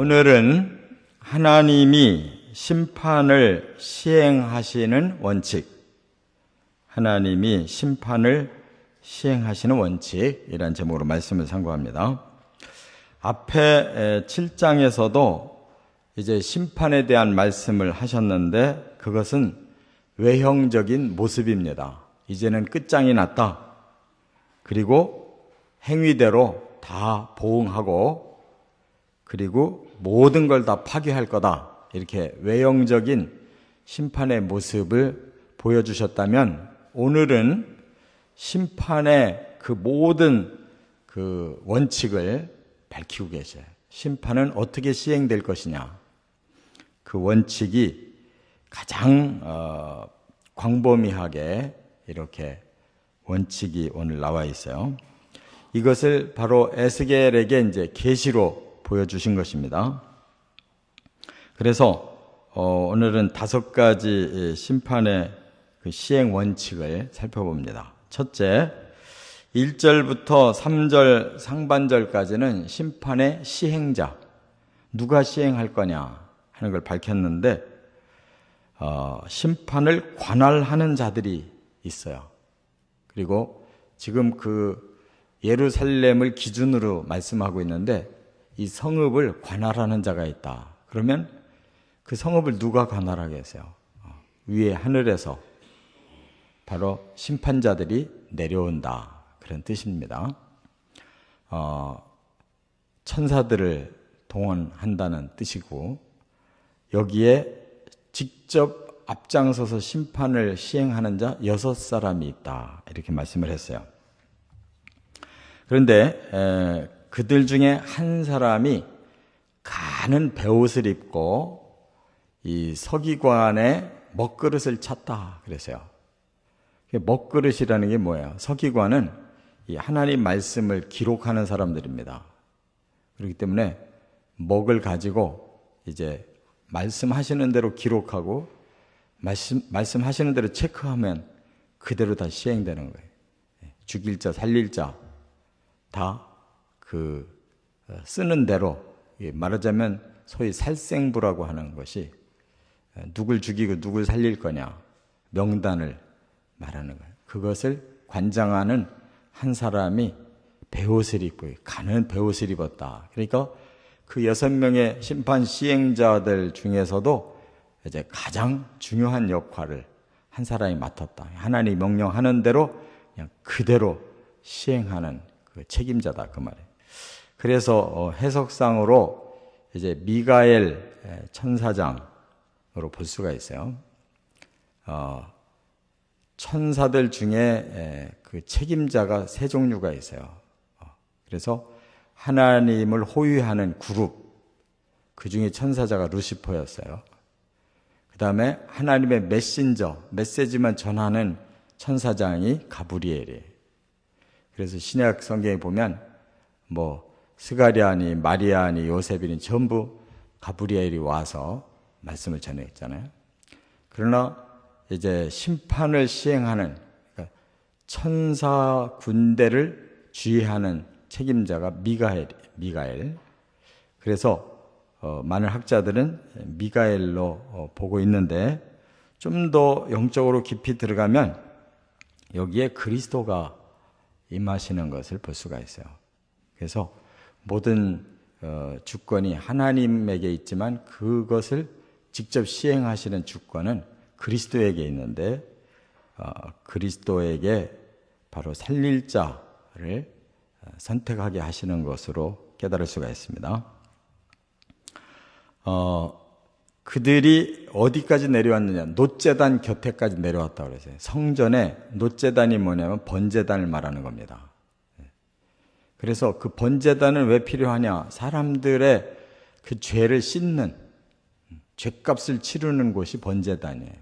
오늘은 하나님이 심판을 시행하시는 원칙, 하나님이 심판을 시행하시는 원칙이라는 제목으로 말씀을 상고합니다. 앞에 7장에서도 이제 심판에 대한 말씀을 하셨는데 그것은 외형적인 모습입니다. 이제는 끝장이 났다. 그리고 행위대로 다 보응하고 그리고 모든 걸 다 파괴할 거다. 이렇게 외형적인 심판의 모습을 보여주셨다면 오늘은 심판의 그 모든 그 원칙을 밝히고 계셔요. 심판은 어떻게 시행될 것이냐. 그 원칙이 가장 광범위하게 이렇게 원칙이 오늘 나와 있어요. 이것을 바로 에스겔에게 이제 계시로 보여주신 것입니다. 그래서 오늘은 5가지 심판의 그 시행 원칙을 살펴봅니다. 첫째, 1절부터 3절 상반절까지는 심판의 시행자, 누가 시행할 거냐 하는 걸 밝혔는데 심판을 관할하는 자들이 있어요. 그리고 지금 그 예루살렘을 기준으로 말씀하고 있는데 이 성읍을 관할하는 자가 있다. 그러면 그 성읍을 누가 관할하겠어요? 위에 하늘에서 바로 심판자들이 내려온다. 그런 뜻입니다. 천사들을 동원한다는 뜻이고 여기에 직접 앞장서서 심판을 시행하는 자 6사람이 있다. 이렇게 말씀을 했어요. 그런데 그들 중에 한 사람이 가는 베옷을 입고 이 서기관의 먹그릇을 찼다 그랬어요. 먹그릇이라는 게 뭐예요? 서기관은 이 하나님 말씀을 기록하는 사람들입니다. 그렇기 때문에 먹을 가지고 이제 말씀하시는 대로 기록하고 말씀하시는 대로 체크하면 그대로 다 시행되는 거예요. 죽일 자, 살릴 자 다 그 쓰는 대로 말하자면 소위 살생부라고 하는 것이 누굴 죽이고 누굴 살릴 거냐 명단을 말하는 거예요. 그것을 관장하는 한 사람이 베옷을 입고 가는 베옷을 입었다. 그러니까 그 6명의 심판 시행자들 중에서도 이제 가장 중요한 역할을 한 사람이 맡았다. 하나님이 명령하는 대로 그냥 그대로 시행하는 그 책임자다 그 말이에요. 그래서 해석상으로 이제 미가엘 천사장으로 볼 수가 있어요. 천사들 중에 그 책임자가 3종류가 있어요. 그래서 하나님을 호위하는 그룹, 그 중에 천사자가 루시퍼였어요. 그 다음에 하나님의 메신저, 메시지만 전하는 천사장이 가브리엘이에요. 그래서 신약 성경에 보면 뭐 스가랴니, 마리아니, 요셉이니 전부 가브리엘이 와서 말씀을 전했잖아요. 그러나 이제 심판을 시행하는 그러니까 천사 군대를 주의하는 책임자가 미가엘. 그래서 많은 학자들은 미가엘로 보고 있는데 좀 더 영적으로 깊이 들어가면 여기에 그리스도가 임하시는 것을 볼 수가 있어요. 그래서 모든 주권이 하나님에게 있지만 그것을 직접 시행하시는 주권은 그리스도에게 있는데 그리스도에게 바로 살릴 자를 선택하게 하시는 것으로 깨달을 수가 있습니다. 그들이 어디까지 내려왔느냐? 놋제단 곁에까지 내려왔다고 그랬어요. 성전에 놋제단이 뭐냐면 번제단을 말하는 겁니다. 그래서 그 번제단은 왜 필요하냐? 사람들의 그 죄를 씻는 죄값을 치르는 곳이 번제단이에요.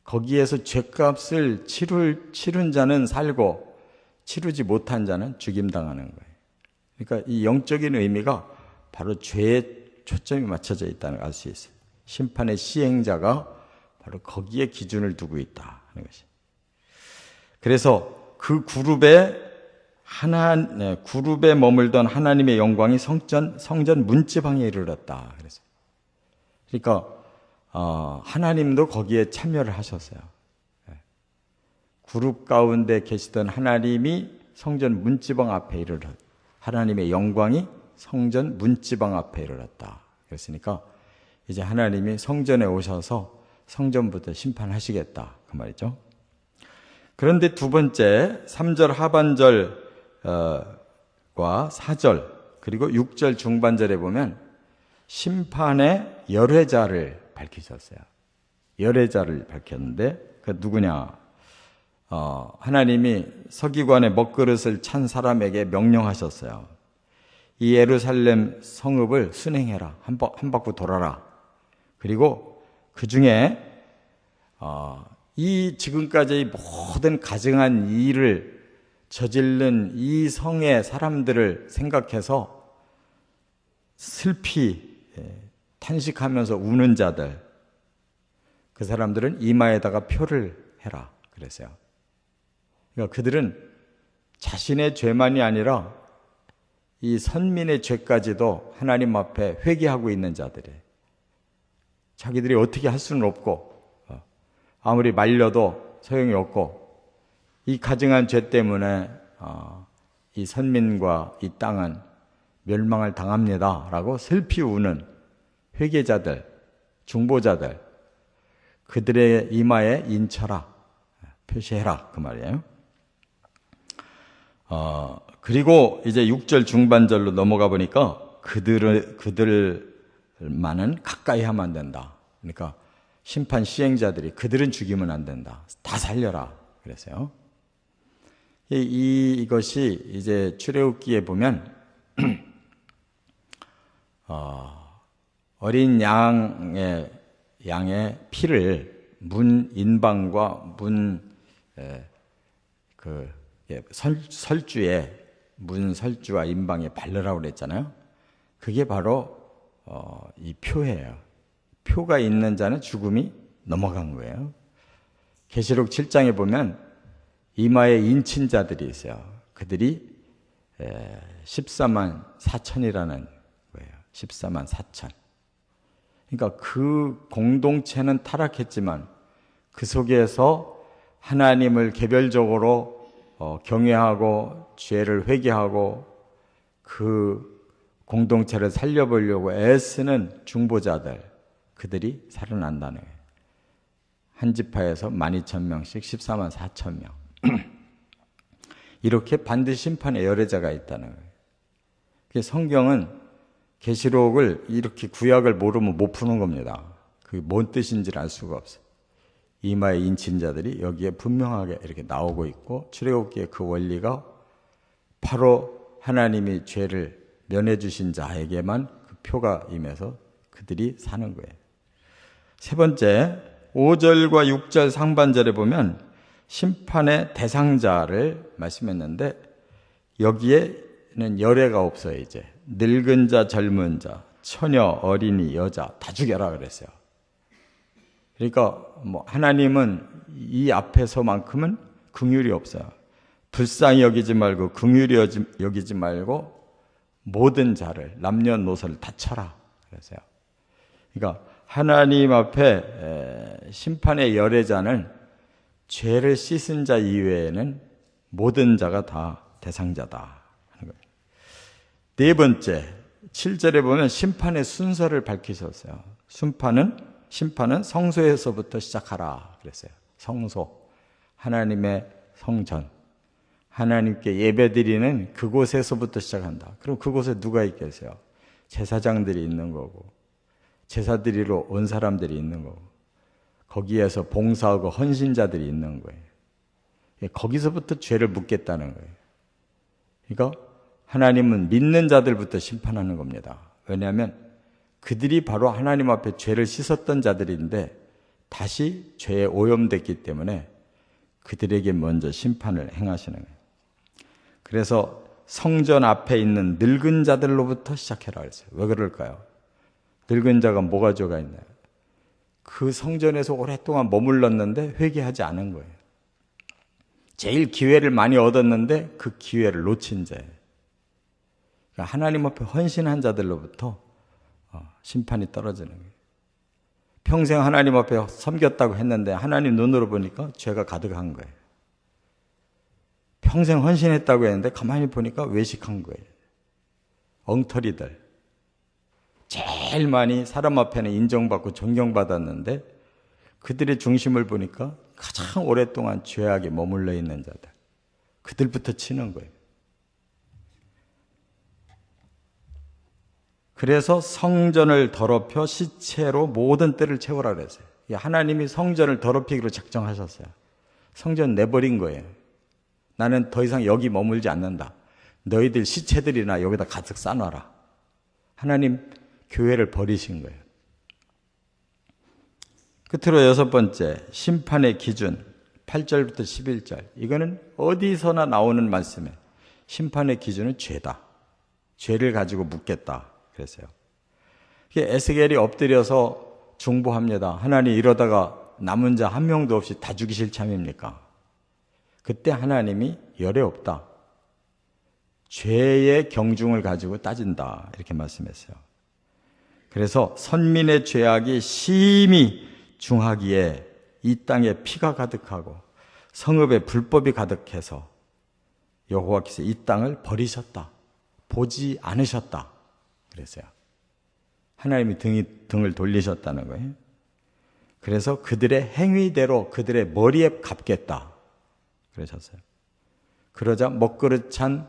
거기에서 죄값을 치른 자는 살고 치르지 못한 자는 죽임당하는 거예요. 그러니까 이 영적인 의미가 바로 죄에 초점이 맞춰져 있다는 걸 알 수 있어요. 심판의 시행자가 바로 거기에 기준을 두고 있다 하는 것이. 그래서 그 그룹에 구룹에 머물던 하나님의 영광이 성전 문지방에 이르렀다. 그러니까 하나님도 거기에 참여를 하셨어요. 그룹 가운데 계시던 하나님이 성전 문지방 앞에 이르렀다. 하나님의 영광이 성전 문지방 앞에 이르렀다. 그랬으니까 이제 하나님이 성전에 오셔서 성전부터 심판하시겠다. 그 말이죠. 그런데 두 번째 3절 하반절과 4절 그리고 6절 중반절에 보면 심판의 열애자를 밝히셨어요. 열애자를 밝혔는데 그 누구냐? 하나님이 서기관의 먹그릇을 찬 사람에게 명령하셨어요. 이 예루살렘 성읍을 순행해라. 한 바퀴 돌아라. 그리고 그 중에 이 지금까지 모든 가증한 일을 저지른 이 성의 사람들을 생각해서 슬피 탄식하면서 우는 자들, 그 사람들은 이마에다가 표를 해라 그랬어요. 그러니까 그들은 자신의 죄만이 아니라 이 선민의 죄까지도 하나님 앞에 회개하고 있는 자들이에요. 자기들이 어떻게 할 수는 없고 아무리 말려도 소용이 없고 이 가증한 죄 때문에 이 선민과 이 땅은 멸망을 당합니다 라고 슬피 우는 회개자들, 중보자들, 그들의 이마에 인쳐라, 표시해라 그 말이에요. 그리고 이제 6절 중반절로 넘어가 보니까 그들만은 가까이 하면 안 된다. 그러니까 심판 시행자들이 그들은 죽이면 안 된다. 다 살려라 그랬어요. 이것이 이제 출애굽기에 보면 어린 양의 피를 문 인방과 설주에 문 설주와 인방에 바르라고 그랬잖아요. 그게 바로 이 표예요. 표가 있는 자는 죽음이 넘어간 거예요. 계시록 7장에 보면 이마에 인친 자들이 있어요. 그들이 14만 4천이라는 거예요. 14만 4천. 그러니까 그 공동체는 타락했지만 그 속에서 하나님을 개별적으로 경외하고 죄를 회개하고 그 공동체를 살려보려고 애쓰는 중보자들, 그들이 살아난다는 거예요. 한 지파에서 12,000명씩 14만 4천 명. 이렇게 반드시 심판의 열애자가 있다는 거예요. 성경은 계시록을 이렇게 구약을 모르면 못 푸는 겁니다. 그게 뭔 뜻인지를 알 수가 없어요. 이마에 인친 자들이 여기에 분명하게 이렇게 나오고 있고 출애굽기의 그 원리가 바로 하나님이 죄를 면해 주신 자에게만 그 표가 임해서 그들이 사는 거예요. 세 번째 5절과 6절 상반절에 보면 심판의 대상자를 말씀했는데 여기에는 열애가 없어요. 이제 늙은 자, 젊은 자, 처녀, 어린이, 여자 다 죽여라 그랬어요. 그러니까 하나님은 이 앞에서만큼은 긍휼이 없어요. 불쌍히 여기지 말고 긍휼히 여기지 말고 모든 자를 남녀노소를 다 쳐라 그랬어요. 그러니까 하나님 앞에 심판의 열애자는 죄를 씻은 자 이외에는 모든 자가 다 대상자다 하는 거예요. 네 번째 7절에 보면 심판의 순서를 밝히셨어요. 심판은 성소에서부터 시작하라 그랬어요. 성소, 하나님의 성전, 하나님께 예배드리는 그곳에서부터 시작한다. 그럼 그곳에 누가 있겠어요? 제사장들이 있는 거고 제사드리러 온 사람들이 있는 거고 거기에서 봉사하고 헌신자들이 있는 거예요. 거기서부터 죄를 묻겠다는 거예요. 그러니까 하나님은 믿는 자들부터 심판하는 겁니다. 왜냐하면 그들이 바로 하나님 앞에 죄를 씻었던 자들인데 다시 죄에 오염됐기 때문에 그들에게 먼저 심판을 행하시는 거예요. 그래서 성전 앞에 있는 늙은 자들로부터 시작해라 그랬어요. 왜 그럴까요? 늙은 자가 뭐가 죄가 있나요? 그 성전에서 오랫동안 머물렀는데 회개하지 않은 거예요. 제일 기회를 많이 얻었는데 그 기회를 놓친 자예요. 그러니까 하나님 앞에 헌신한 자들로부터 심판이 떨어지는 거예요. 평생 하나님 앞에 섬겼다고 했는데 하나님 눈으로 보니까 죄가 가득한 거예요. 평생 헌신했다고 했는데 가만히 보니까 외식한 거예요. 엉터리들. 제일 많이 사람 앞에는 인정받고 존경받았는데 그들의 중심을 보니까 가장 오랫동안 죄악에 머물러 있는 자들. 그들부터 치는 거예요. 그래서 성전을 더럽혀 시체로 모든 때를 채우라 그랬어요. 하나님이 성전을 더럽히기로 작정하셨어요. 성전 내버린 거예요. 나는 더 이상 여기 머물지 않는다. 너희들 시체들이나 여기다 가득 싸놔라. 하나님 교회를 버리신 거예요. 끝으로 6번째, 심판의 기준 8절부터 11절. 이거는 어디서나 나오는 말씀이에요. 심판의 기준은 죄다. 죄를 가지고 묻겠다. 그랬어요. 에스겔이 엎드려서 중보합니다. 하나님 이러다가 남은 자 한 명도 없이 다 죽이실 참입니까? 그때 하나님이 열애 없다. 죄의 경중을 가지고 따진다. 이렇게 말씀했어요. 그래서 선민의 죄악이 심히 중하기에 이 땅에 피가 가득하고 성읍에 불법이 가득해서 여호와께서 이 땅을 버리셨다. 보지 않으셨다. 그랬어요. 하나님이 등을 돌리셨다는 거예요. 그래서 그들의 행위대로 그들의 머리에 갚겠다. 그러셨어요. 그러자 먹그릇 찬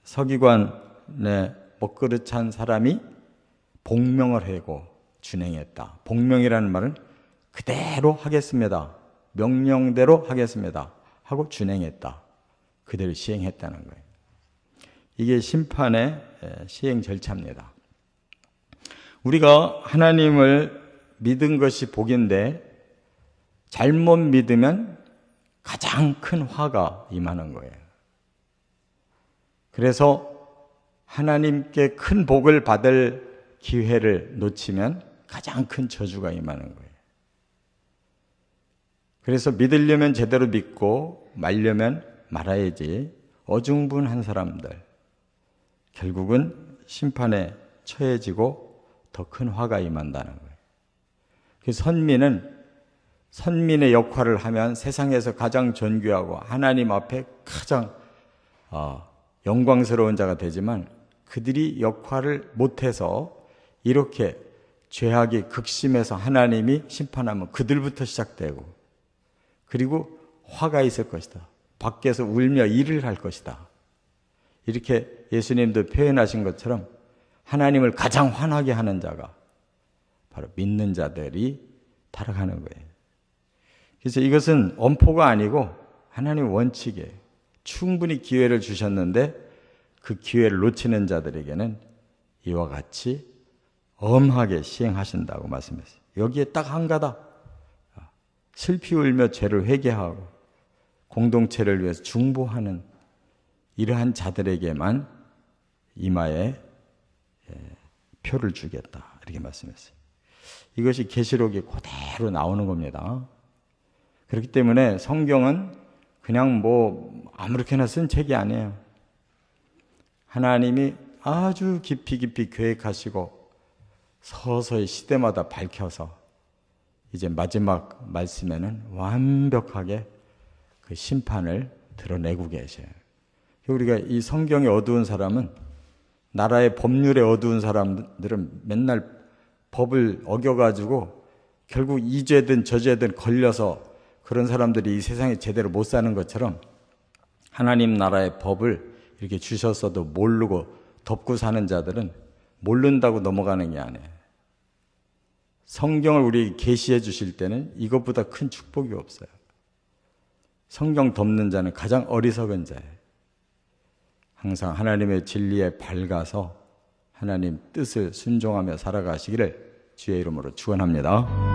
서기관의 먹그릇 찬 사람이 복명을 하고 준행했다. 복명이라는 말은 그대로 하겠습니다. 명령대로 하겠습니다. 하고 준행했다. 그대로 시행했다는 거예요. 이게 심판의 시행 절차입니다. 우리가 하나님을 믿은 것이 복인데 잘못 믿으면 가장 큰 화가 임하는 거예요. 그래서 하나님께 큰 복을 받을 기회를 놓치면 가장 큰 저주가 임하는 거예요. 그래서 믿으려면 제대로 믿고 말려면 말아야지. 어중분한 사람들 결국은 심판에 처해지고 더 큰 화가 임한다는 거예요. 그래서 선민의 역할을 하면 세상에서 가장 존귀하고 하나님 앞에 가장 영광스러운 자가 되지만 그들이 역할을 못해서 이렇게 죄악이 극심해서 하나님이 심판하면 그들부터 시작되고 그리고 화가 있을 것이다. 밖에서 울며 일을 할 것이다. 이렇게 예수님도 표현하신 것처럼 하나님을 가장 화나게 하는 자가 바로 믿는 자들이 타락하는 거예요. 그래서 이것은 엄포가 아니고 하나님의 원칙이에요. 충분히 기회를 주셨는데 그 기회를 놓치는 자들에게는 이와 같이 엄하게 시행하신다고 말씀했어요. 여기에 딱 한 가닥 슬피 울며 죄를 회개하고 공동체를 위해서 중보하는 이러한 자들에게만 이마에 표를 주겠다. 이렇게 말씀했어요. 이것이 계시록에 그대로 나오는 겁니다. 그렇기 때문에 성경은 그냥 아무렇게나 쓴 책이 아니에요. 하나님이 아주 깊이 계획하시고 서서히 시대마다 밝혀서 이제 마지막 말씀에는 완벽하게 그 심판을 드러내고 계셔요. 우리가 이 성경이 어두운 사람은 나라의 법률에 어두운 사람들은 맨날 법을 어겨가지고 결국 이 죄든 저 죄든 걸려서 그런 사람들이 이 세상에 제대로 못 사는 것처럼 하나님 나라의 법을 이렇게 주셨어도 모르고 덮고 사는 자들은 모른다고 넘어가는 게 아니에요. 성경을 우리에게 계시해 주실 때는 이것보다 큰 축복이 없어요. 성경 덮는 자는 가장 어리석은 자예요. 항상 하나님의 진리에 밝아서 하나님 뜻을 순종하며 살아가시기를 주의 이름으로 축원합니다.